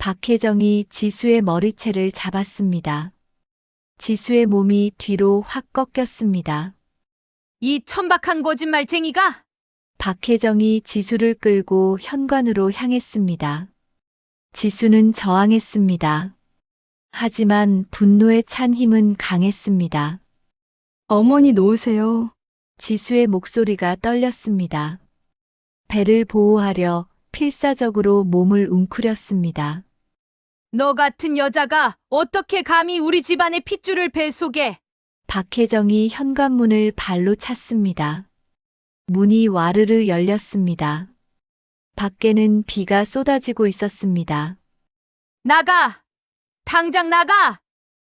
박혜정이 지수의 머리채를 잡았습니다. 지수의 몸이 뒤로 확 꺾였습니다. 이 천박한 거짓말쟁이가! 박혜정이 지수를 끌고 현관으로 향했습니다. 지수는 저항했습니다. 하지만 분노에 찬 힘은 강했습니다. 어머니 놓으세요. 지수의 목소리가 떨렸습니다. 배를 보호하려 필사적으로 몸을 웅크렸습니다. 너 같은 여자가 어떻게 감히 우리 집안의 핏줄을 뱃속에! 박혜정이 현관문을 발로 찼습니다. 문이 와르르 열렸습니다. 밖에는 비가 쏟아지고 있었습니다. 나가! 당장 나가!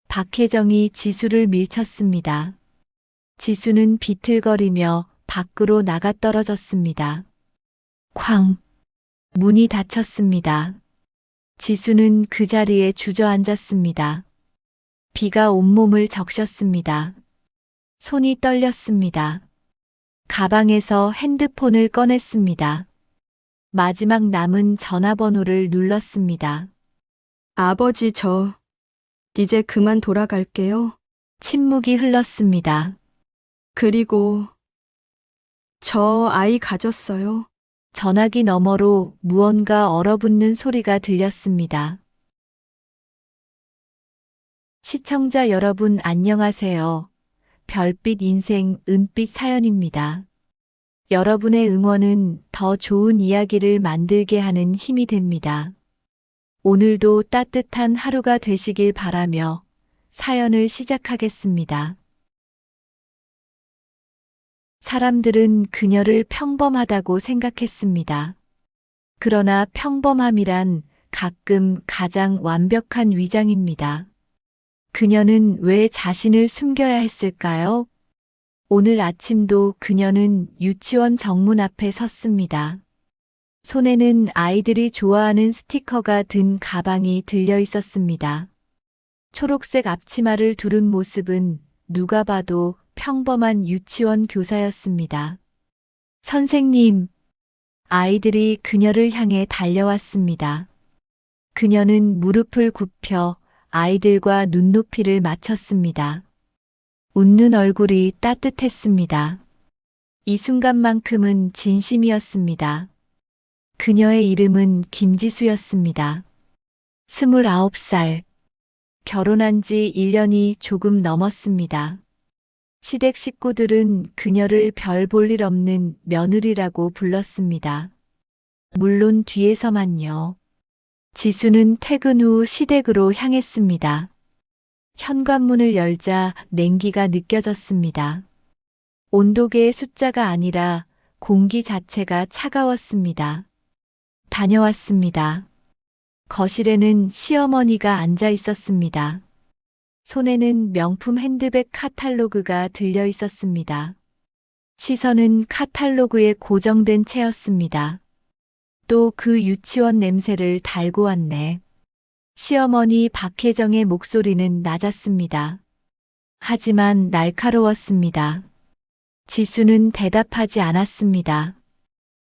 박혜정이 지수를 밀쳤습니다. 지수는 비틀거리며 밖으로 나가 떨어졌습니다. 쾅! 문이 닫혔습니다. 지수는 그 자리에 주저앉았습니다. 비가 온몸을 적셨습니다. 손이 떨렸습니다. 가방에서 핸드폰을 꺼냈습니다. 마지막 남은 전화번호를 눌렀습니다. 아버지, 이제 그만 돌아갈게요. 침묵이 흘렀습니다. 그리고 저 아이 가졌어요. 전화기 너머로 무언가 얼어붙는 소리가 들렸습니다. 시청자 여러분 안녕하세요. 별빛 인생 은빛 사연입니다. 여러분의 응원은 더 좋은 이야기를 만들게 하는 힘이 됩니다. 오늘도 따뜻한 하루가 되시길 바라며 사연을 시작하겠습니다. 사람들은 그녀를 평범하다고 생각했습니다. 그러나 평범함이란 가끔 가장 완벽한 위장입니다. 그녀는 왜 자신을 숨겨야 했을까요? 오늘 아침도 그녀는 유치원 정문 앞에 섰습니다. 손에는 아이들이 좋아하는 스티커가 든 가방이 들려 있었습니다. 초록색 앞치마를 두른 모습은 누가 봐도 평범한 유치원 교사였습니다. 선생님, 아이들이 그녀를 향해 달려왔습니다. 그녀는 무릎을 굽혀 아이들과 눈높이를 맞췄습니다. 웃는 얼굴이 따뜻했습니다. 이 순간만큼은 진심이었습니다. 그녀의 이름은 김지수였습니다. 29살. 결혼한 지 1년이 조금 넘었습니다. 시댁 식구들은 그녀를 별 볼 일 없는 며느리라고 불렀습니다. 물론 뒤에서만요. 지수는 퇴근 후 시댁으로 향했습니다. 현관문을 열자 냉기가 느껴졌습니다. 온도계의 숫자가 아니라 공기 자체가 차가웠습니다. 다녀왔습니다. 거실에는 시어머니가 앉아 있었습니다. 손에는 명품 핸드백 카탈로그가 들려 있었습니다. 시선은 카탈로그에 고정된 채였습니다. 또 그 유치원 냄새를 달고 왔네. 시어머니 박혜정의 목소리는 낮았습니다. 하지만 날카로웠습니다. 지수는 대답하지 않았습니다.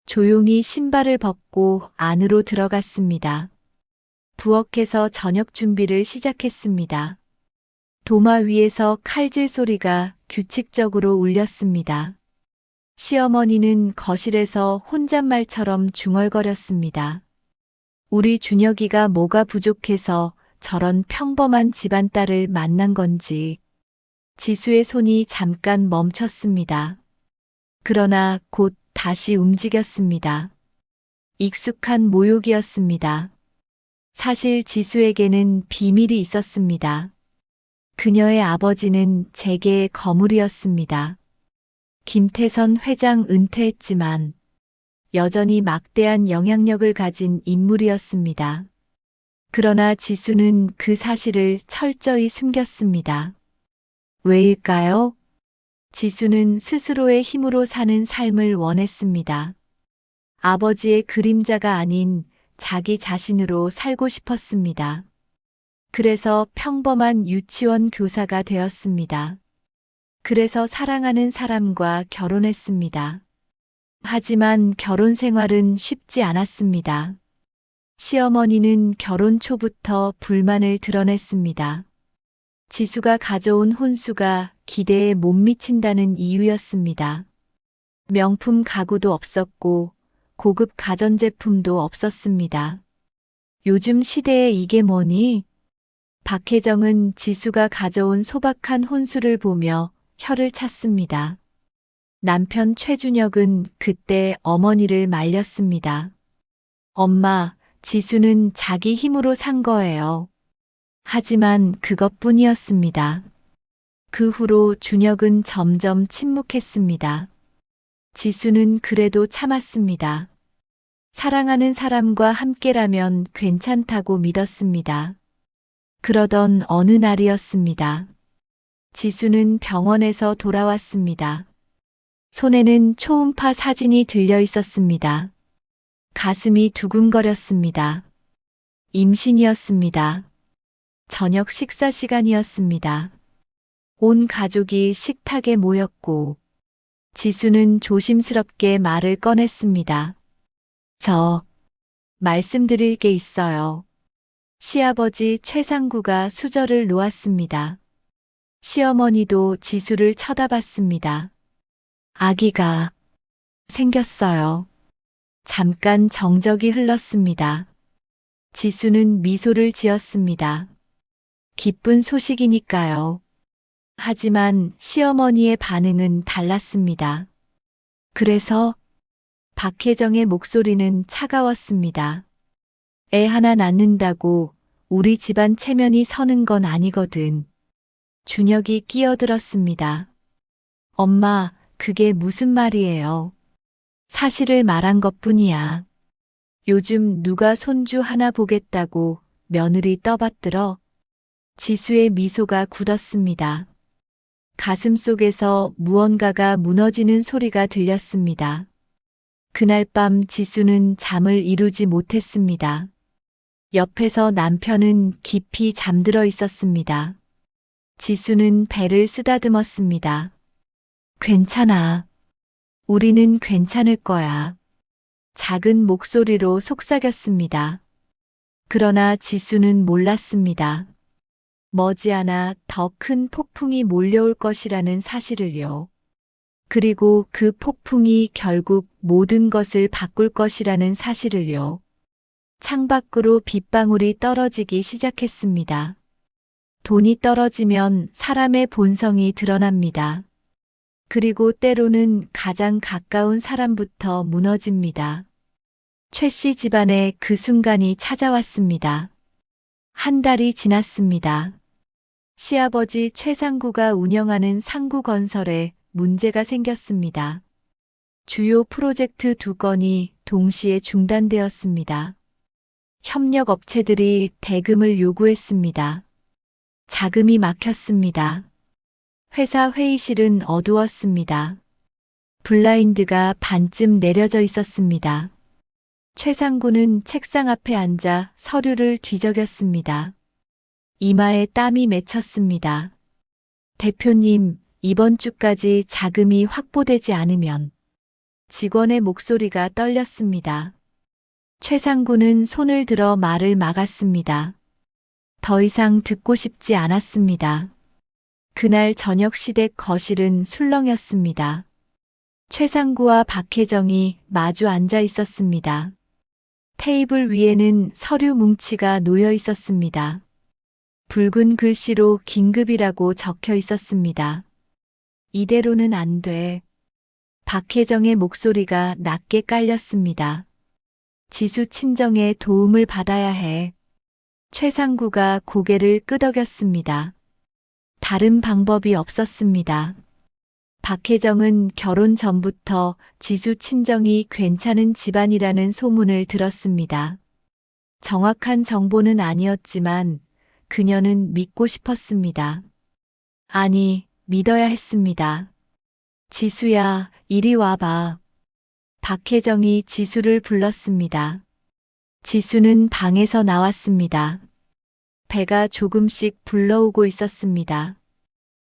조용히 신발을 벗고 안으로 들어갔습니다. 부엌에서 저녁 준비를 시작했습니다. 도마 위에서 칼질 소리가 규칙적으로 울렸습니다. 시어머니는 거실에서 혼잣말처럼 중얼거렸습니다. 우리 준혁이가 뭐가 부족해서 저런 평범한 집안 딸을 만난 건지. 지수의 손이 잠깐 멈췄습니다. 그러나 곧 다시 움직였습니다. 익숙한 모욕이었습니다. 사실 지수에게는 비밀이 있었습니다. 그녀의 아버지는 재계의 거물이었습니다. 김태선 회장 은퇴했지만 여전히 막대한 영향력을 가진 인물이었습니다. 그러나 지수는 그 사실을 철저히 숨겼습니다. 왜일까요? 지수는 스스로의 힘으로 사는 삶을 원했습니다. 아버지의 그림자가 아닌 자기 자신으로 살고 싶었습니다. 그래서 평범한 유치원 교사가 되었습니다. 그래서 사랑하는 사람과 결혼했습니다. 하지만 결혼 생활은 쉽지 않았습니다. 시어머니는 결혼 초부터 불만을 드러냈습니다. 지수가 가져온 혼수가 기대에 못 미친다는 이유였습니다. 명품 가구도 없었고 고급 가전제품도 없었습니다. 요즘 시대에 이게 뭐니? 박혜정은 지수가 가져온 소박한 혼수를 보며 혀를 찼습니다. 남편 최준혁은 그때 어머니를 말렸습니다. 엄마, 지수는 자기 힘으로 산 거예요. 하지만 그것뿐이었습니다. 그 후로 준혁은 점점 침묵했습니다. 지수는 그래도 참았습니다. 사랑하는 사람과 함께라면 괜찮다고 믿었습니다. 그러던 어느 날이었습니다. 지수는 병원에서 돌아왔습니다. 손에는 초음파 사진이 들려 있었습니다. 가슴이 두근거렸습니다. 임신이었습니다. 저녁 식사 시간이었습니다. 온 가족이 식탁에 모였고 지수는 조심스럽게 말을 꺼냈습니다. 저 말씀드릴 게 있어요. 시아버지 최상구가 수저를 놓았습니다. 시어머니도 지수를 쳐다봤습니다. 아기가 생겼어요. 잠깐 정적이 흘렀습니다. 지수는 미소를 지었습니다. 기쁜 소식이니까요. 하지만 시어머니의 반응은 달랐습니다. 그래서 박혜정의 목소리는 차가웠습니다. 애 하나 낳는다고 우리 집안 체면이 서는 건 아니거든. 준혁이 끼어들었습니다. 엄마, 그게 무슨 말이에요? 사실을 말한 것뿐이야. 요즘 누가 손주 하나 보겠다고 며느리 떠받들어? 지수의 미소가 굳었습니다. 가슴 속에서 무언가가 무너지는 소리가 들렸습니다. 그날 밤 지수는 잠을 이루지 못했습니다. 옆에서 남편은 깊이 잠들어 있었습니다. 지수는 배를 쓰다듬었습니다. 괜찮아. 우리는 괜찮을 거야. 작은 목소리로 속삭였습니다. 그러나 지수는 몰랐습니다. 머지않아 더 큰 폭풍이 몰려올 것이라는 사실을요. 그리고 그 폭풍이 결국 모든 것을 바꿀 것이라는 사실을요. 창밖으로 빗방울이 떨어지기 시작했습니다. 돈이 떨어지면 사람의 본성이 드러납니다. 그리고 때로는 가장 가까운 사람부터 무너집니다. 최 씨 집안에 그 순간이 찾아왔습니다. 한 달이 지났습니다. 시아버지 최상구가 운영하는 상구건설에 문제가 생겼습니다. 주요 프로젝트 2건이 동시에 중단되었습니다. 협력 업체들이 대금을 요구했습니다. 자금이 막혔습니다. 회사 회의실은 어두웠습니다. 블라인드가 반쯤 내려져 있었습니다. 최상구는 책상 앞에 앉아 서류를 뒤적였습니다. 이마에 땀이 맺혔습니다. 대표님, 이번 주까지 자금이 확보되지 않으면 직원의 목소리가 떨렸습니다. 최상구는 손을 들어 말을 막았습니다. 더 이상 듣고 싶지 않았습니다. 그날 저녁 시댁 거실은 술렁였습니다. 최상구와 박혜정이 마주 앉아 있었습니다. 테이블 위에는 서류 뭉치가 놓여 있었습니다. 붉은 글씨로 긴급이라고 적혀 있었습니다. 이대로는 안 돼. 박혜정의 목소리가 낮게 깔렸습니다. 지수 친정의 도움을 받아야 해. 최상구가 고개를 끄덕였습니다. 다른 방법이 없었습니다. 박혜정은 결혼 전부터 지수 친정이 괜찮은 집안이라는 소문을 들었습니다. 정확한 정보는 아니었지만 그녀는 믿고 싶었습니다. 아니, 믿어야 했습니다. 지수야, 이리 와봐. 박혜정이 지수를 불렀습니다. 지수는 방에서 나왔습니다. 배가 조금씩 불러오고 있었습니다.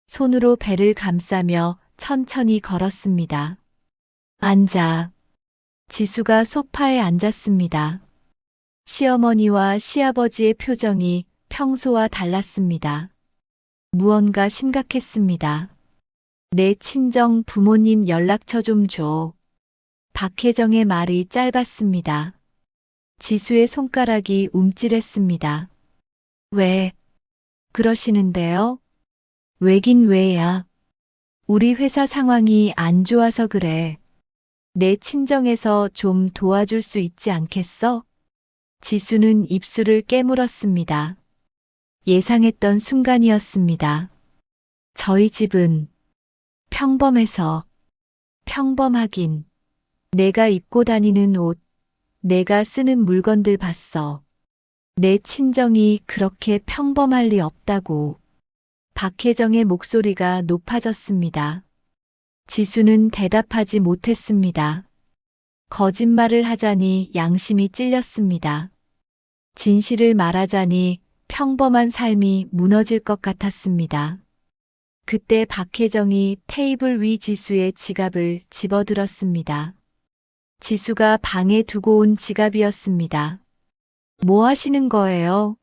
손으로 배를 감싸며 천천히 걸었습니다. 앉아. 지수가 소파에 앉았습니다. 시어머니와 시아버지의 표정이 평소와 달랐습니다. 무언가 심각했습니다. 내 친정 부모님 연락처 좀 줘. 박혜정의 말이 짧았습니다. 지수의 손가락이 움찔했습니다. 왜 그러시는데요? 왜긴 왜야? 우리 회사 상황이 안 좋아서 그래. 내 친정에서 좀 도와줄 수 있지 않겠어? 지수는 입술을 깨물었습니다. 예상했던 순간이었습니다. 저희 집은 평범해서 평범하긴. 내가 입고 다니는 옷, 내가 쓰는 물건들 봤어. 내 친정이 그렇게 평범할 리 없다고. 박혜정의 목소리가 높아졌습니다. 지수는 대답하지 못했습니다. 거짓말을 하자니 양심이 찔렸습니다. 진실을 말하자니 평범한 삶이 무너질 것 같았습니다. 그때 박혜정이 테이블 위 지수의 지갑을 집어들었습니다. 지수가 방에 두고 온 지갑이었습니다. 뭐 하시는 거예요?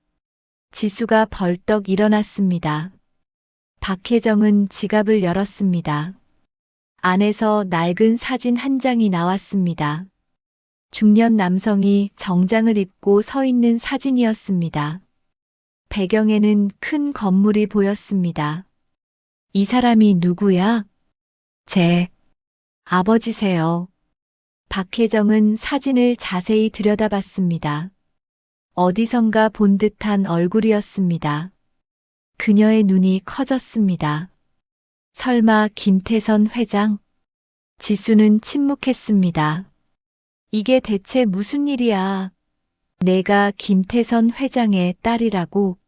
지수가 벌떡 일어났습니다. 박혜정은 지갑을 열었습니다. 안에서 낡은 사진 한 장이 나왔습니다. 중년 남성이 정장을 입고 서 있는 사진이었습니다. 배경에는 큰 건물이 보였습니다. 이 사람이 누구야? 제 아버지세요. 박혜정은 사진을 자세히 들여다봤습니다. 어디선가 본 듯한 얼굴이었습니다. 그녀의 눈이 커졌습니다. 설마 김태선 회장? 지수는 침묵했습니다. 이게 대체 무슨 일이야? 내가 김태선 회장의 딸이라고?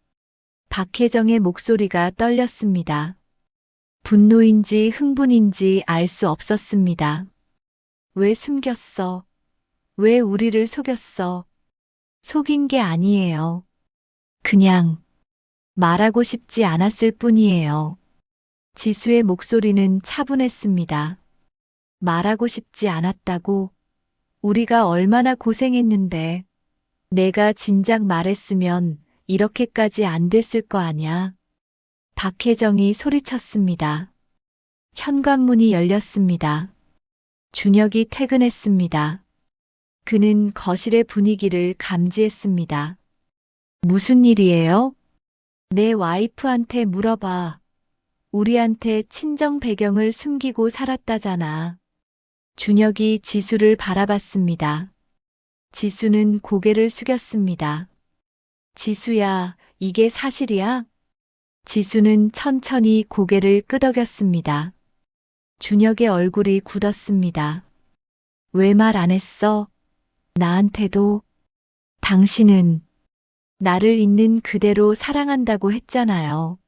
박혜정의 목소리가 떨렸습니다. 분노인지 흥분인지 알 수 없었습니다. 왜 숨겼어? 왜 우리를 속였어? 속인 게 아니에요. 그냥 말하고 싶지 않았을 뿐이에요. 지수의 목소리는 차분했습니다. 말하고 싶지 않았다고? 우리가 얼마나 고생했는데. 내가 진작 말했으면 이렇게까지 안 됐을 거 아냐. 박혜정이 소리쳤습니다. 현관문이 열렸습니다. 준혁이 퇴근했습니다. 그는 거실의 분위기를 감지했습니다. 무슨 일이에요? 내 와이프한테 물어봐. 우리한테 친정 배경을 숨기고 살았다잖아. 준혁이 지수를 바라봤습니다. 지수는 고개를 숙였습니다. 지수야, 이게 사실이야? 지수는 천천히 고개를 끄덕였습니다. 준혁의 얼굴이 굳었습니다. 왜 말 안 했어? 나한테도. 당신은 나를 있는 그대로 사랑한다고 했잖아요.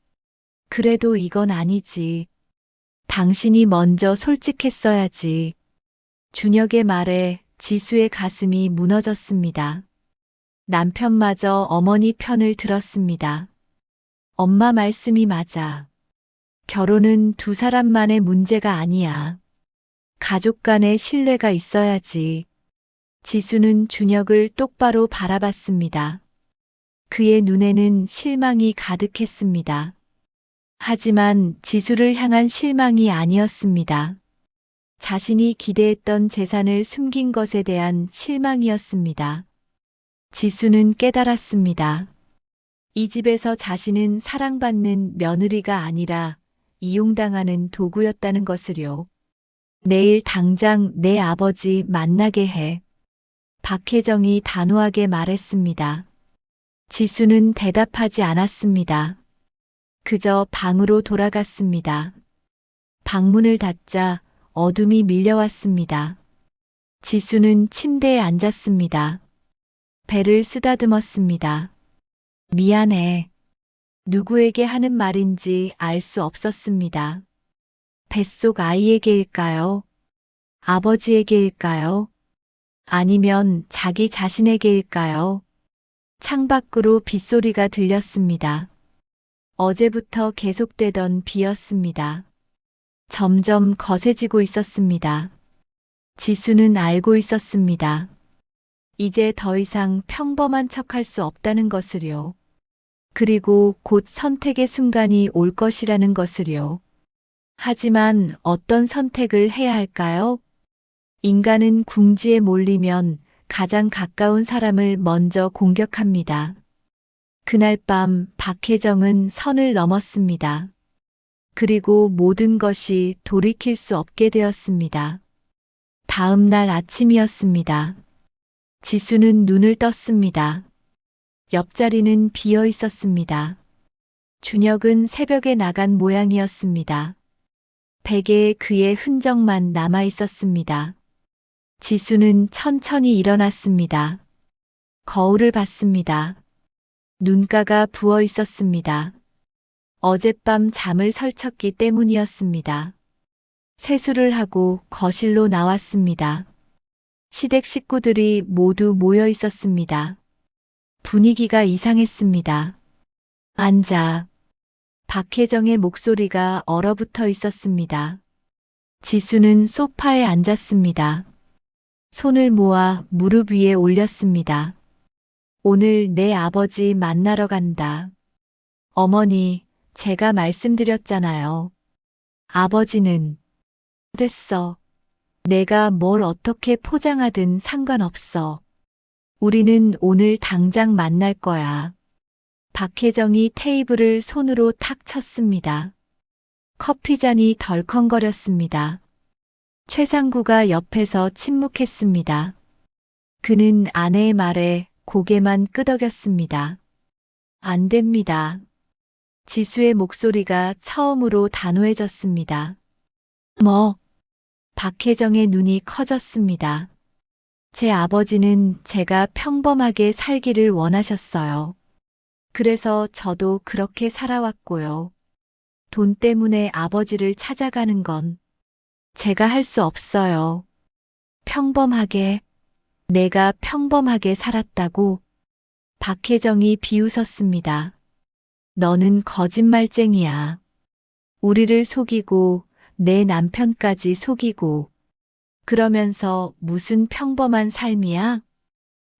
그래도 이건 아니지. 당신이 먼저 솔직했어야지. 준혁의 말에 지수의 가슴이 무너졌습니다. 남편마저 어머니 편을 들었습니다. 엄마 말씀이 맞아. 결혼은 두 사람만의 문제가 아니야. 가족 간의 신뢰가 있어야지. 지수는 준혁을 똑바로 바라봤습니다. 그의 눈에는 실망이 가득했습니다. 하지만 지수를 향한 실망이 아니었습니다. 자신이 기대했던 재산을 숨긴 것에 대한 실망이었습니다. 지수는 깨달았습니다. 이 집에서 자신은 사랑받는 며느리가 아니라 이용당하는 도구였다는 것을요. 내일 당장 내 아버지 만나게 해. 박혜정이 단호하게 말했습니다. 지수는 대답하지 않았습니다. 그저 방으로 돌아갔습니다. 방문을 닫자 어둠이 밀려왔습니다. 지수는 침대에 앉았습니다. 배를 쓰다듬었습니다. 미안해. 누구에게 하는 말인지 알 수 없었습니다. 뱃속 아이에게일까요? 아버지에게일까요? 아니면 자기 자신에게일까요? 창밖으로 빗소리가 들렸습니다. 어제부터 계속되던 비였습니다. 점점 거세지고 있었습니다. 지수는 알고 있었습니다. 이제 더 이상 평범한 척할 수 없다는 것을요. 그리고 곧 선택의 순간이 올 것이라는 것을요. 하지만 어떤 선택을 해야 할까요? 인간은 궁지에 몰리면 가장 가까운 사람을 먼저 공격합니다. 그날 밤 박혜정은 선을 넘었습니다. 그리고 모든 것이 돌이킬 수 없게 되었습니다. 다음 날 아침이었습니다. 지수는 눈을 떴습니다. 옆자리는 비어 있었습니다. 준혁은 새벽에 나간 모양이었습니다. 베개에 그의 흔적만 남아 있었습니다. 지수는 천천히 일어났습니다. 거울을 봤습니다. 눈가가 부어 있었습니다. 어젯밤 잠을 설쳤기 때문이었습니다. 세수를 하고 거실로 나왔습니다. 시댁 식구들이 모두 모여 있었습니다. 분위기가 이상했습니다. 앉아. 박혜정의 목소리가 얼어붙어 있었습니다. 지수는 소파에 앉았습니다. 손을 모아 무릎 위에 올렸습니다. 오늘 내 아버지 만나러 간다. 어머니, 제가 말씀드렸잖아요. 아버지는 됐어. 내가 뭘 어떻게 포장하든 상관없어. 우리는 오늘 당장 만날 거야. 박혜정이 테이블을 손으로 탁 쳤습니다. 커피잔이 덜컹거렸습니다. 최상구가 옆에서 침묵했습니다. 그는 아내의 말에 고개만 끄덕였습니다. 안 됩니다. 지수의 목소리가 처음으로 단호해졌습니다. 뭐? 박혜정의 눈이 커졌습니다. 제 아버지는 제가 평범하게 살기를 원하셨어요. 그래서 저도 그렇게 살아왔고요. 돈 때문에 아버지를 찾아가는 건 제가 할 수 없어요. 평범하게, 내가 평범하게 살았다고 박혜정이 비웃었습니다. 너는 거짓말쟁이야. 우리를 속이고 내 남편까지 속이고 그러면서 무슨 평범한 삶이야?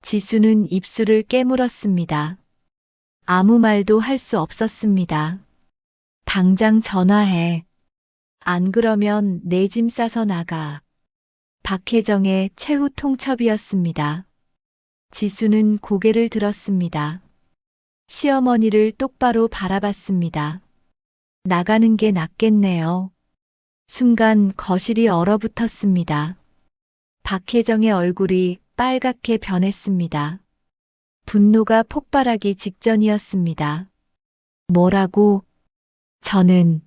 지수는 입술을 깨물었습니다. 아무 말도 할 수 없었습니다. 당장 전화해. 안 그러면 내 짐 싸서 나가. 박혜정의 최후 통첩이었습니다. 지수는 고개를 들었습니다. 시어머니를 똑바로 바라봤습니다. 나가는 게 낫겠네요. 순간 거실이 얼어붙었습니다. 박혜정의 얼굴이 빨갛게 변했습니다. 분노가 폭발하기 직전이었습니다. 뭐라고? 저는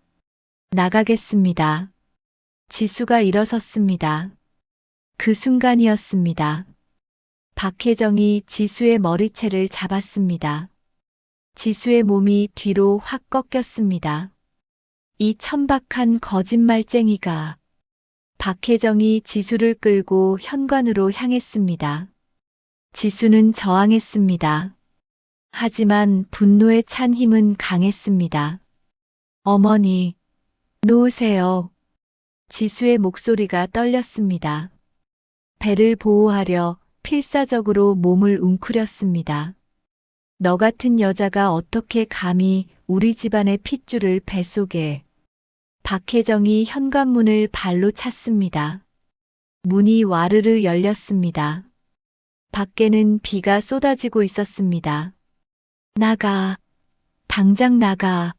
나가겠습니다. 지수가 일어섰습니다. 그 순간이었습니다. 박혜정이 지수의 머리채를 잡았습니다. 지수의 몸이 뒤로 확 꺾였습니다. 이 천박한 거짓말쟁이가. 박혜정이 지수를 끌고 현관으로 향했습니다. 지수는 저항했습니다. 하지만 분노에 찬 힘은 강했습니다. 어머니, 놓으세요. 지수의 목소리가 떨렸습니다. 배를 보호하려 필사적으로 몸을 웅크렸습니다. 너 같은 여자가 어떻게 감히 우리 집안의 핏줄을 뱃속에. 박혜정이 현관문을 발로 찼습니다. 문이 와르르 열렸습니다. 밖에는 비가 쏟아지고 있었습니다. 나가. 당장 나가.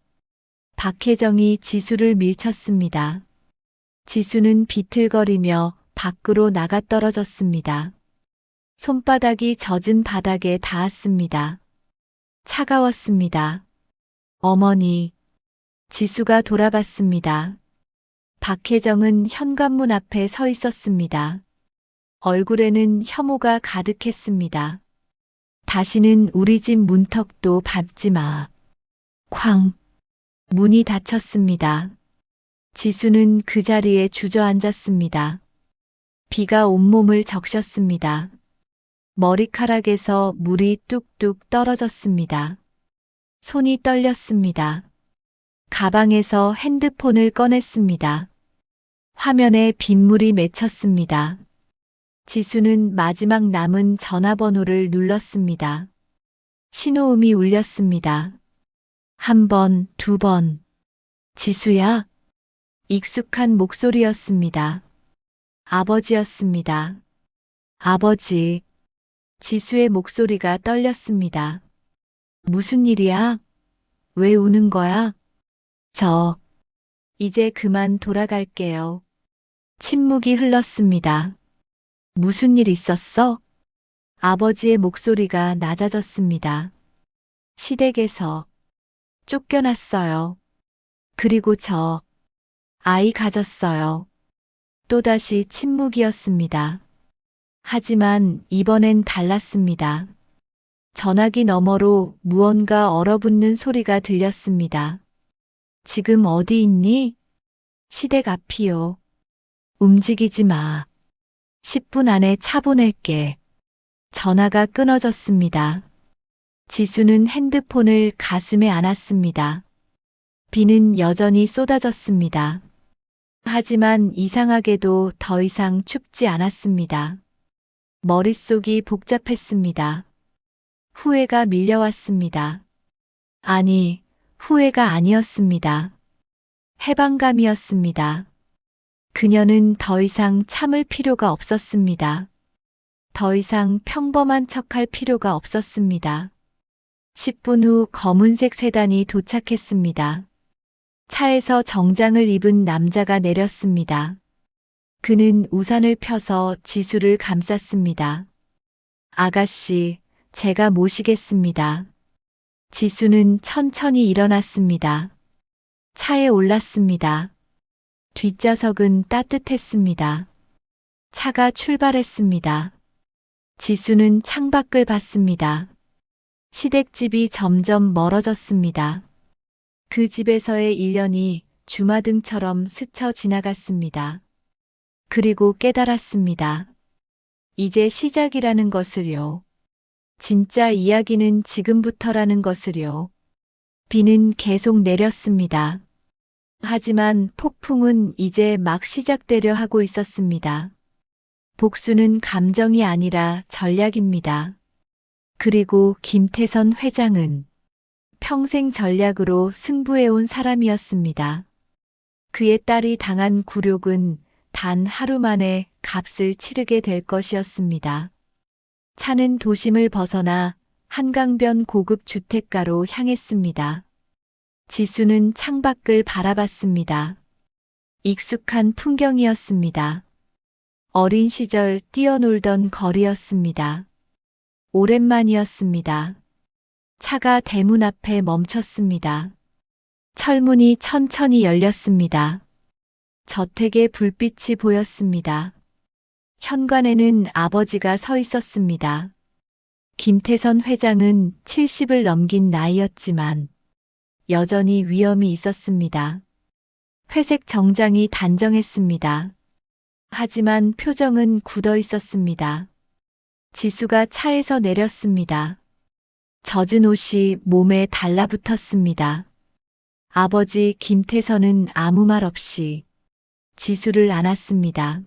박혜정이 지수를 밀쳤습니다. 지수는 비틀거리며 밖으로 나가 떨어졌습니다. 손바닥이 젖은 바닥에 닿았습니다. 차가웠습니다. 어머니. 지수가 돌아봤습니다. 박혜정은 현관문 앞에 서 있었습니다. 얼굴에는 혐오가 가득했습니다. 다시는 우리 집 문턱도 밟지 마. 쾅. 문이 닫혔습니다. 지수는 그 자리에 주저앉았습니다. 비가 온몸을 적셨습니다. 머리카락에서 물이 뚝뚝 떨어졌습니다. 손이 떨렸습니다. 가방에서 핸드폰을 꺼냈습니다. 화면에 빗물이 맺혔습니다. 지수는 마지막 남은 전화번호를 눌렀습니다. 신호음이 울렸습니다. 한 번, 두 번. 지수야? 익숙한 목소리였습니다. 아버지였습니다. 아버지. 지수의 목소리가 떨렸습니다. 무슨 일이야? 왜 우는 거야? 이제 그만 돌아갈게요. 침묵이 흘렀습니다. 무슨 일 있었어? 아버지의 목소리가 낮아졌습니다. 시댁에서 쫓겨났어요. 그리고 아이 가졌어요. 또다시 침묵이었습니다. 하지만 이번엔 달랐습니다. 전화기 너머로 무언가 얼어붙는 소리가 들렸습니다. 지금 어디 있니? 시댁 앞이요. 움직이지 마. 10분 안에 차 보낼게. 전화가 끊어졌습니다. 지수는 핸드폰을 가슴에 안았습니다. 비는 여전히 쏟아졌습니다. 하지만 이상하게도 더 이상 춥지 않았습니다. 머릿속이 복잡했습니다. 후회가 밀려왔습니다. 아니, 후회가 아니었습니다. 해방감이었습니다. 그녀는 더 이상 참을 필요가 없었습니다. 더 이상 평범한 척할 필요가 없었습니다. 10분 후 검은색 세단이 도착했습니다. 차에서 정장을 입은 남자가 내렸습니다. 그는 우산을 펴서 지수를 감쌌습니다. 아가씨, 제가 모시겠습니다. 지수는 천천히 일어났습니다. 차에 올랐습니다. 뒷좌석은 따뜻했습니다. 차가 출발했습니다. 지수는 창밖을 봤습니다. 시댁집이 점점 멀어졌습니다. 그 집에서의 1년이 주마등처럼 스쳐 지나갔습니다. 그리고 깨달았습니다. 이제 시작이라는 것을요. 진짜 이야기는 지금부터라는 것을요. 비는 계속 내렸습니다. 하지만 폭풍은 이제 막 시작되려 하고 있었습니다. 복수는 감정이 아니라 전략입니다. 그리고 김태선 회장은 평생 전략으로 승부해온 사람이었습니다. 그의 딸이 당한 굴욕은 단 하루 만에 값을 치르게 될 것이었습니다. 차는 도심을 벗어나 한강변 고급 주택가로 향했습니다. 지수는 창밖을 바라봤습니다. 익숙한 풍경이었습니다. 어린 시절 뛰어놀던 거리였습니다. 오랜만이었습니다. 차가 대문 앞에 멈췄습니다. 철문이 천천히 열렸습니다. 저택의 불빛이 보였습니다. 현관에는 아버지가 서 있었습니다. 김태선 회장은 70을 넘긴 나이였지만 여전히 위엄이 있었습니다. 회색 정장이 단정했습니다. 하지만 표정은 굳어 있었습니다. 지수가 차에서 내렸습니다. 젖은 옷이 몸에 달라붙었습니다. 아버지 김태선은 아무 말 없이 지수를 안았습니다.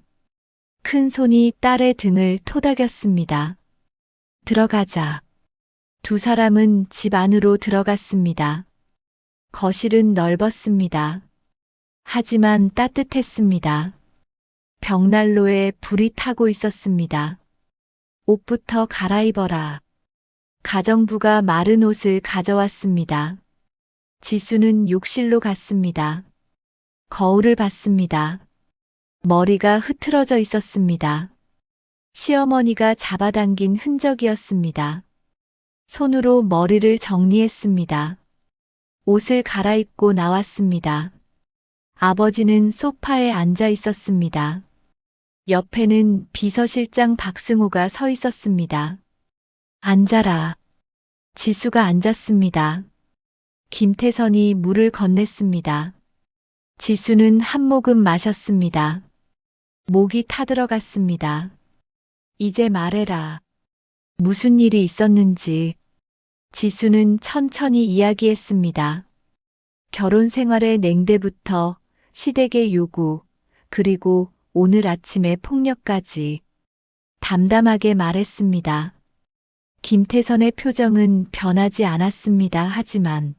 큰 손이 딸의 등을 토닥였습니다. 들어가자. 두 사람은 집 안으로 들어갔습니다. 거실은 넓었습니다. 하지만 따뜻했습니다. 벽난로에 불이 타고 있었습니다. 옷부터 갈아입어라. 가정부가 마른 옷을 가져왔습니다. 지수는 욕실로 갔습니다. 거울을 봤습니다. 머리가 흐트러져 있었습니다. 시어머니가 잡아당긴 흔적이었습니다. 손으로 머리를 정리했습니다. 옷을 갈아입고 나왔습니다. 아버지는 소파에 앉아 있었습니다. 옆에는 비서실장 박승호가 서 있었습니다. 앉아라. 지수가 앉았습니다. 김태선이 물을 건넸습니다. 지수는 한 모금 마셨습니다. 목이 타들어갔습니다. 이제 말해라. 무슨 일이 있었는지. 지수는 천천히 이야기했습니다. 결혼 생활의 냉대부터 시댁의 요구, 그리고 오늘 아침의 폭력까지. 담담하게 말했습니다. 김태선의 표정은 변하지 않았습니다. 하지만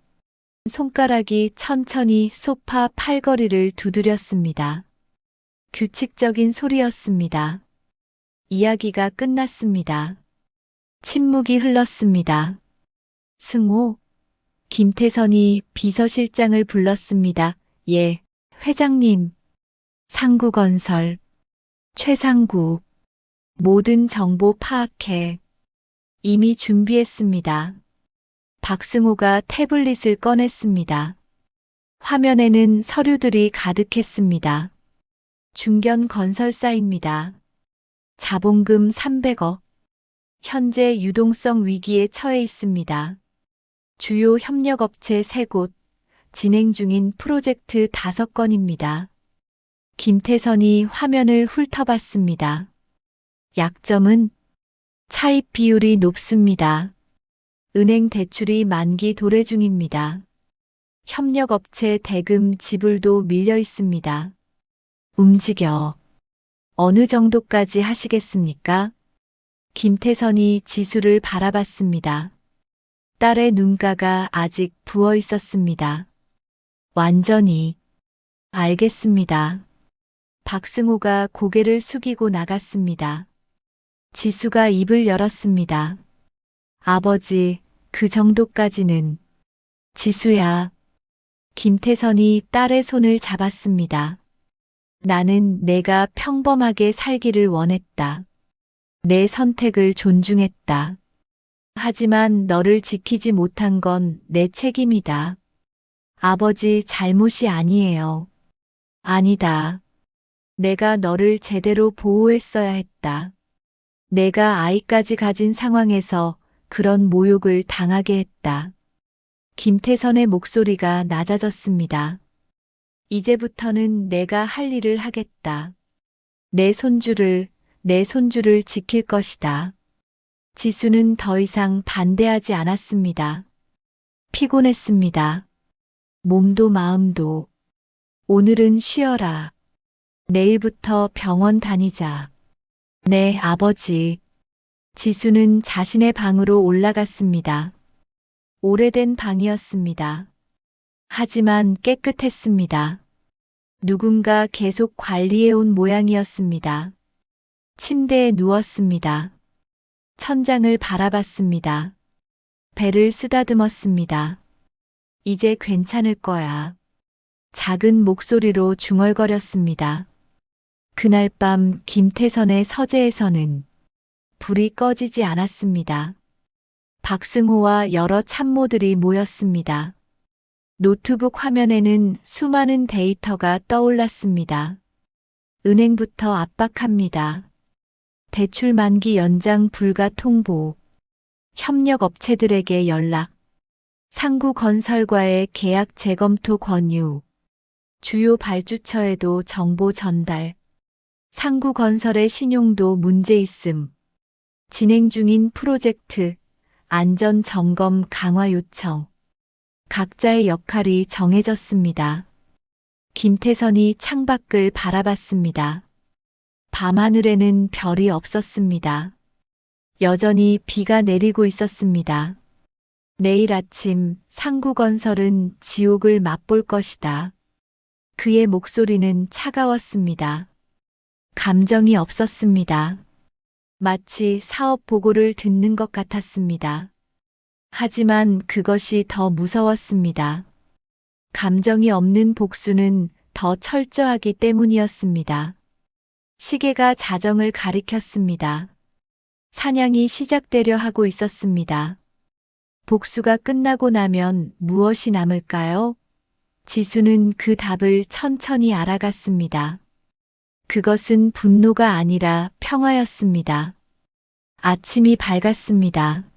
손가락이 천천히 소파 팔걸이를 두드렸습니다. 규칙적인 소리였습니다. 이야기가 끝났습니다. 침묵이 흘렀습니다. 승호, 김태선이 비서실장을 불렀습니다. 예, 회장님. 상구건설, 최상구, 모든 정보 파악해. 이미 준비했습니다. 박승호가 태블릿을 꺼냈습니다. 화면에는 서류들이 가득했습니다. 중견 건설사입니다. 자본금 300억. 현재 유동성 위기에 처해 있습니다. 주요 협력업체 3곳, 진행 중인 프로젝트 5건입니다. 김태선이 화면을 훑어봤습니다. 약점은 차입 비율이 높습니다. 은행 대출이 만기 도래 중입니다. 협력업체 대금 지불도 밀려 있습니다. 움직여. 어느 정도까지 하시겠습니까? 김태선이 지수를 바라봤습니다. 딸의 눈가가 아직 부어 있었습니다. 완전히. 알겠습니다. 박승호가 고개를 숙이고 나갔습니다. 지수가 입을 열었습니다. 아버지, 그 정도까지는. 지수야. 김태선이 딸의 손을 잡았습니다. 나는 내가 평범하게 살기를 원했다. 내 선택을 존중했다. 하지만 너를 지키지 못한 건 내 책임이다. 아버지 잘못이 아니에요. 아니다. 내가 너를 제대로 보호했어야 했다. 내가 아이까지 가진 상황에서 그런 모욕을 당하게 했다. 김태선의 목소리가 낮아졌습니다. 이제부터는 내가 할 일을 하겠다. 내 손주를 지킬 것이다. 지수는 더 이상 반대하지 않았습니다. 피곤했습니다. 몸도 마음도. 오늘은 쉬어라. 내일부터 병원 다니자. 네, 아버지. 지수는 자신의 방으로 올라갔습니다. 오래된 방이었습니다. 하지만 깨끗했습니다. 누군가 계속 관리해온 모양이었습니다. 침대에 누웠습니다. 천장을 바라봤습니다. 배를 쓰다듬었습니다. 이제 괜찮을 거야. 작은 목소리로 중얼거렸습니다. 그날 밤 김태선의 서재에서는 불이 꺼지지 않았습니다. 박승호와 여러 참모들이 모였습니다. 노트북 화면에는 수많은 데이터가 떠올랐습니다. 은행부터 압박합니다. 대출 만기 연장 불가 통보, 협력업체들에게 연락, 상구건설과의 계약 재검토 권유, 주요 발주처에도 정보 전달, 상구건설의 신용도 문제 있음, 진행 중인 프로젝트, 안전점검 강화 요청, 각자의 역할이 정해졌습니다. 김태선이 창밖을 바라봤습니다. 밤하늘에는 별이 없었습니다. 여전히 비가 내리고 있었습니다. 내일 아침 상구건설은 지옥을 맛볼 것이다. 그의 목소리는 차가웠습니다. 감정이 없었습니다. 마치 사업 보고를 듣는 것 같았습니다. 하지만 그것이 더 무서웠습니다. 감정이 없는 복수는 더 철저하기 때문이었습니다. 시계가 자정을 가리켰습니다. 사냥이 시작되려 하고 있었습니다. 복수가 끝나고 나면 무엇이 남을까요? 지수는 그 답을 천천히 알아갔습니다. 그것은 분노가 아니라 평화였습니다. 아침이 밝았습니다.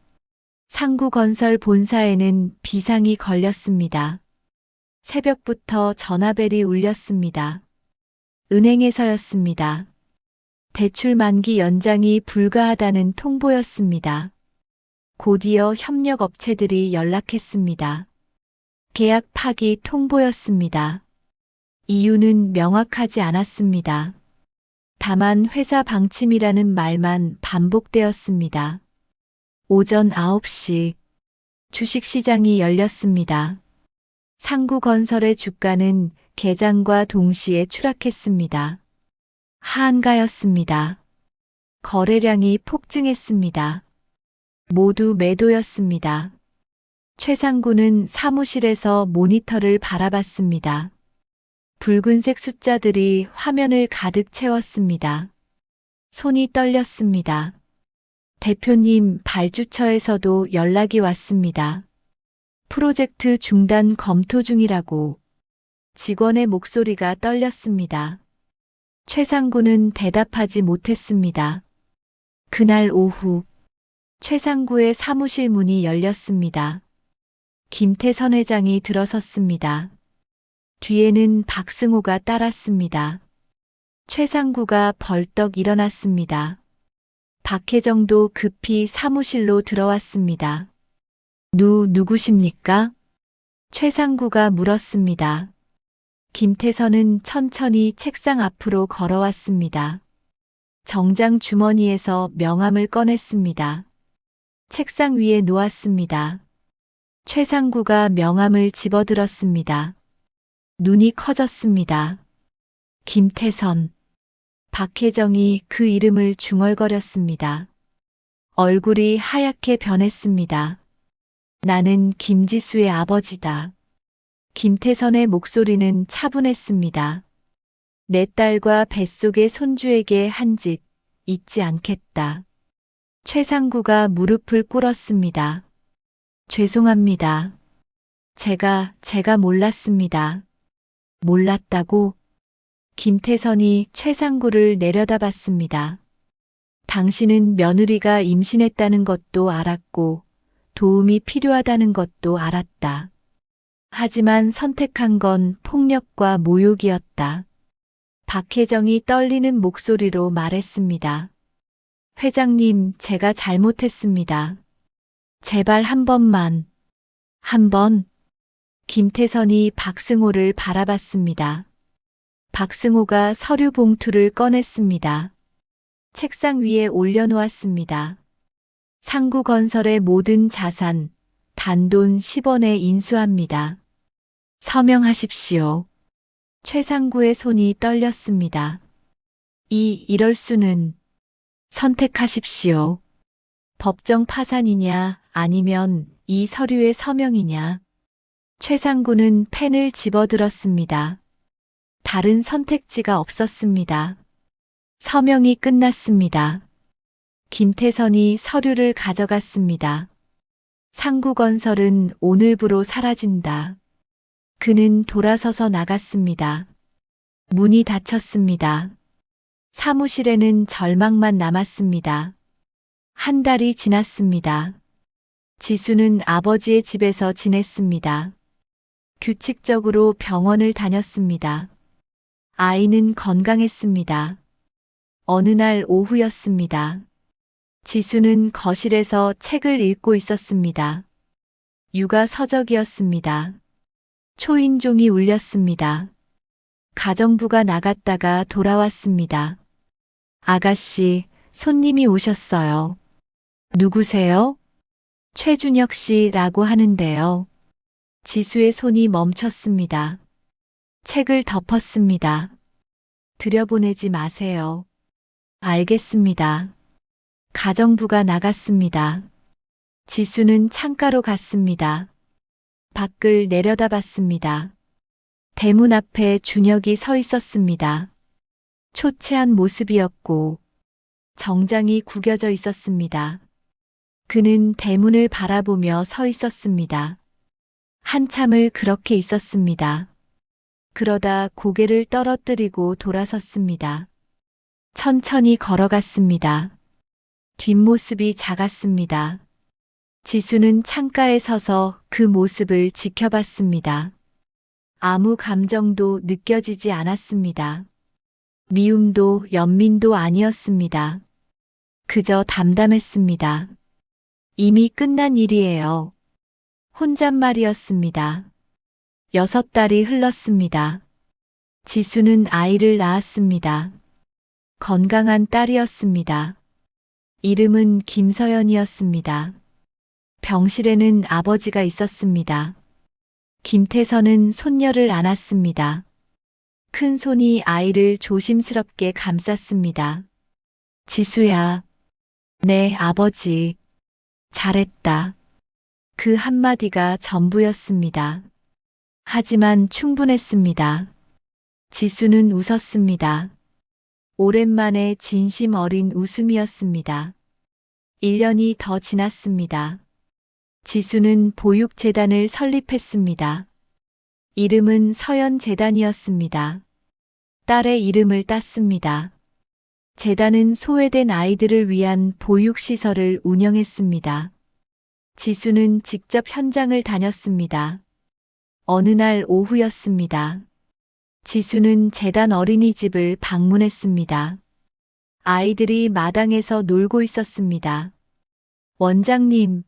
상구건설 본사에는 비상이 걸렸습니다. 새벽부터 전화벨이 울렸습니다. 은행에서였습니다. 대출 만기 연장이 불가하다는 통보였습니다. 곧이어 협력업체들이 연락했습니다. 계약 파기 통보였습니다. 이유는 명확하지 않았습니다. 다만 회사 방침이라는 말만 반복되었습니다. 오전 9시 주식시장이 열렸습니다. 상구건설의 주가는 개장과 동시에 추락했습니다. 하한가였습니다. 거래량이 폭증했습니다. 모두 매도였습니다. 최상구는 사무실에서 모니터를 바라봤습니다. 붉은색 숫자들이 화면을 가득 채웠습니다. 손이 떨렸습니다. 대표님, 발주처에서도 연락이 왔습니다. 프로젝트 중단 검토 중이라고. 직원의 목소리가 떨렸습니다. 최상구는 대답하지 못했습니다. 그날 오후, 최상구의 사무실 문이 열렸습니다. 김태선 회장이 들어섰습니다. 뒤에는 박승호가 따랐습니다. 최상구가 벌떡 일어났습니다. 박혜정도 급히 사무실로 들어왔습니다. 누구십니까? 최상구가 물었습니다. 김태선은 천천히 책상 앞으로 걸어왔습니다. 정장 주머니에서 명함을 꺼냈습니다. 책상 위에 놓았습니다. 최상구가 명함을 집어들었습니다. 눈이 커졌습니다. 김태선. 박혜정이 그 이름을 중얼거렸습니다. 얼굴이 하얗게 변했습니다. 나는 김지수의 아버지다. 김태선의 목소리는 차분했습니다. 내 딸과 뱃속의 손주에게 한 짓 잊지 않겠다. 최상구가 무릎을 꿇었습니다. 죄송합니다. 제가 몰랐습니다. 몰랐다고? 김태선이 최상구를 내려다봤습니다. 당신은 며느리가 임신했다는 것도 알았고 도움이 필요하다는 것도 알았다. 하지만 선택한 건 폭력과 모욕이었다. 박혜정이 떨리는 목소리로 말했습니다. 회장님, 제가 잘못했습니다. 제발 한 번만. 한 번. 김태선이 박승호를 바라봤습니다. 박승호가 서류 봉투를 꺼냈습니다. 책상 위에 올려놓았습니다. 상구건설의 모든 자산, 단돈 10원에 인수합니다. 서명하십시오. 최상구의 손이 떨렸습니다. 이럴 수는. 선택하십시오. 법정 파산이냐 아니면 이 서류의 서명이냐. 최상구는 펜을 집어들었습니다. 다른 선택지가 없었습니다. 서명이 끝났습니다. 김태선이 서류를 가져갔습니다. 상구건설은 오늘부로 사라진다. 그는 돌아서서 나갔습니다. 문이 닫혔습니다. 사무실에는 절망만 남았습니다. 한 달이 지났습니다. 지수는 아버지의 집에서 지냈습니다. 규칙적으로 병원을 다녔습니다. 아이는 건강했습니다. 어느 날 오후였습니다. 지수는 거실에서 책을 읽고 있었습니다. 육아 서적이었습니다. 초인종이 울렸습니다. 가정부가 나갔다가 돌아왔습니다. 아가씨, 손님이 오셨어요. 누구세요? 최준혁 씨라고 하는데요. 지수의 손이 멈췄습니다. 책을 덮었습니다. 들여보내지 마세요. 알겠습니다. 가정부가 나갔습니다. 지수는 창가로 갔습니다. 밖을 내려다봤습니다. 대문 앞에 준혁이 서 있었습니다. 초췌한 모습이었고 정장이 구겨져 있었습니다. 그는 대문을 바라보며 서 있었습니다. 한참을 그렇게 있었습니다. 그러다 고개를 떨어뜨리고 돌아섰습니다. 천천히 걸어갔습니다. 뒷모습이 작았습니다. 지수는 창가에 서서 그 모습을 지켜봤습니다. 아무 감정도 느껴지지 않았습니다. 미움도 연민도 아니었습니다. 그저 담담했습니다. 이미 끝난 일이에요. 혼잣말이었습니다. 6달이 흘렀습니다. 지수는 아이를 낳았습니다. 건강한 딸이었습니다. 이름은 김서연이었습니다. 병실에는 아버지가 있었습니다. 김태선은 손녀를 안았습니다. 큰 손이 아이를 조심스럽게 감쌌습니다. 지수야, 네, 아버지. 잘했다. 그 한마디가 전부였습니다. 하지만 충분했습니다. 지수는 웃었습니다. 오랜만에 진심 어린 웃음이었습니다. 1년이 더 지났습니다. 지수는 보육재단을 설립했습니다. 이름은 서연재단이었습니다. 딸의 이름을 땄습니다. 재단은 소외된 아이들을 위한 보육시설을 운영했습니다. 지수는 직접 현장을 다녔습니다. 어느 날 오후였습니다. 지수는 재단 어린이집을 방문했습니다. 아이들이 마당에서 놀고 있었습니다. 원장님,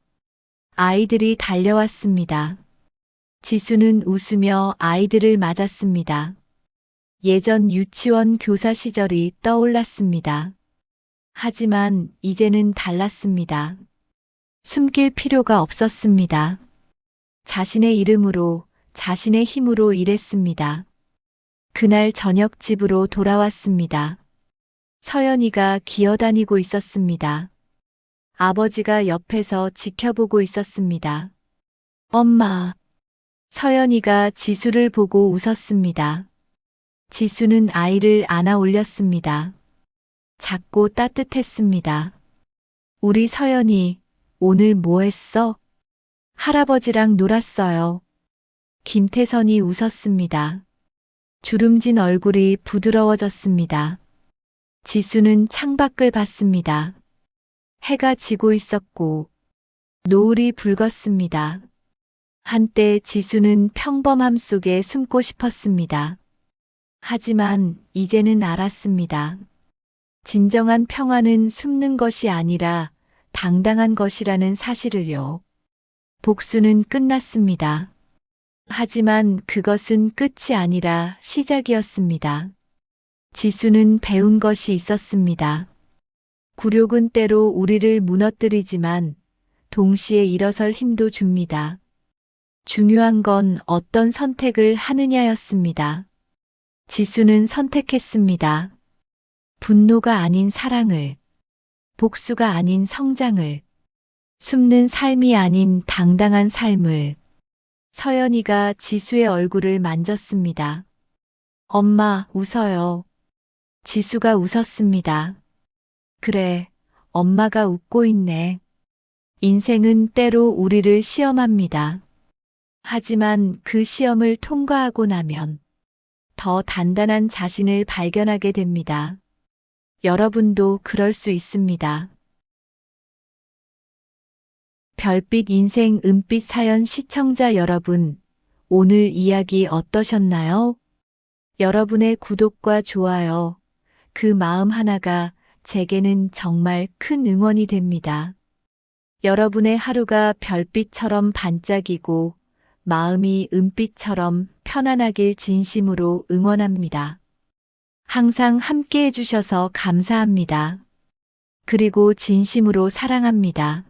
아이들이 달려왔습니다. 지수는 웃으며 아이들을 맞았습니다. 예전 유치원 교사 시절이 떠올랐습니다. 하지만 이제는 달랐습니다. 숨길 필요가 없었습니다. 자신의 이름으로, 자신의 힘으로 일했습니다. 그날 저녁 집으로 돌아왔습니다. 서연이가 기어다니고 있었습니다. 아버지가 옆에서 지켜보고 있었습니다. 엄마. 서연이가 지수를 보고 웃었습니다. 지수는 아이를 안아 올렸습니다. 작고 따뜻했습니다. 우리 서연이 오늘 뭐 했어? 할아버지랑 놀았어요. 김태선이 웃었습니다. 주름진 얼굴이 부드러워졌습니다. 지수는 창밖을 봤습니다. 해가 지고 있었고 노을이 붉었습니다. 한때 지수는 평범함 속에 숨고 싶었습니다. 하지만 이제는 알았습니다. 진정한 평화는 숨는 것이 아니라 당당한 것이라는 사실을요. 복수는 끝났습니다. 하지만 그것은 끝이 아니라 시작이었습니다. 지수는 배운 것이 있었습니다. 굴욕은 때로 우리를 무너뜨리지만 동시에 일어설 힘도 줍니다. 중요한 건 어떤 선택을 하느냐였습니다. 지수는 선택했습니다. 분노가 아닌 사랑을, 복수가 아닌 성장을, 숨는 삶이 아닌 당당한 삶을. 서연이가 지수의 얼굴을 만졌습니다. 엄마, 웃어요. 지수가 웃었습니다. 그래, 엄마가 웃고 있네. 인생은 때로 우리를 시험합니다. 하지만 그 시험을 통과하고 나면 더 단단한 자신을 발견하게 됩니다. 여러분도 그럴 수 있습니다. 별빛 인생 은빛 사연 시청자 여러분, 오늘 이야기 어떠셨나요? 여러분의 구독과 좋아요, 그 마음 하나가 제게는 정말 큰 응원이 됩니다. 여러분의 하루가 별빛처럼 반짝이고 마음이 은빛처럼 편안하길 진심으로 응원합니다. 항상 함께 해주셔서 감사합니다. 그리고 진심으로 사랑합니다.